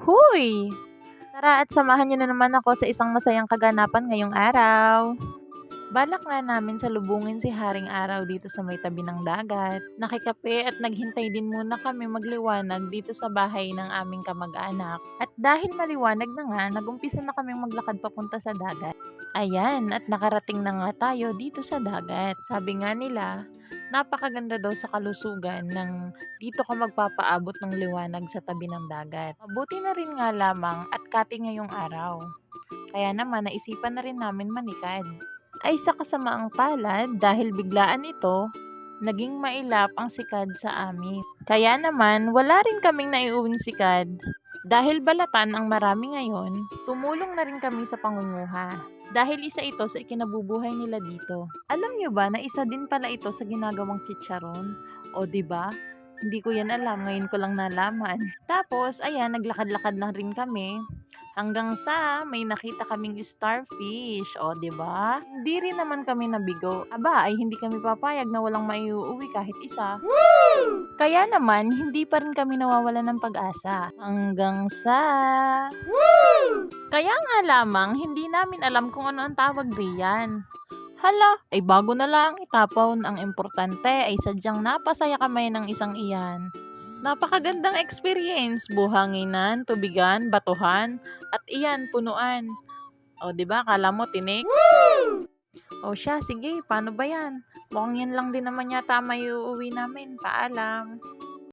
Huy! Tara at samahan niyo na naman ako sa isang masayang kaganapan ngayong araw. Balak nga namin salubungin si Haring Araw dito sa may tabi ng dagat. Nakikape at naghintay din muna kami magliwanag dito sa bahay ng aming kamag-anak. At dahil maliwanag na nga, nagumpisa na kaming maglakad papunta sa dagat. Ayan, at nakarating na nga tayo dito sa dagat. Sabi nga nila, napakaganda daw sa kalusugan ng dito ka magpapaabot ng liwanag sa tabi ng dagat. Mabuti na rin nga lamang at kati ngayong araw. Kaya naman naisipan na rin namin manikad. Ay sa kasamaang palad dahil biglaan ito, naging mailap ang sikad sa amin. Kaya naman wala rin kaming naiuwing sikad. Dahil balatan ang marami ngayon, tumulong na rin kami sa pangunguha. Dahil isa ito sa ikinabubuhay nila dito. Alam nyo ba na isa din pala ito sa ginagawang chicharon? O 'di ba? Hindi ko yan alam, ngayon ko lang nalaman. Tapos, ayan, naglakad-lakad na rin kami. Hanggang sa may nakita kaming starfish, o 'di ba? Hindi rin naman kami nabigo. Aba, ay hindi kami papayag na walang maiuuwi kahit isa. Kaya naman, hindi pa rin kami nawawalan ng pag-asa. Hanggang sa... Kaya nga lamang, hindi namin alam kung ano ang tawag riyan. Hala, ay bago na lang itapon. Ang importante ay sadyang napasaya kami ng isang iyan. Napakagandang experience, buhanginan, tubigan, batuhan, at iyan, punuan. O, di ba? Kala mo tinik? O siya, sige, paano ba yan? Mukhang yan lang din naman yata may uuwi namin. Paalam.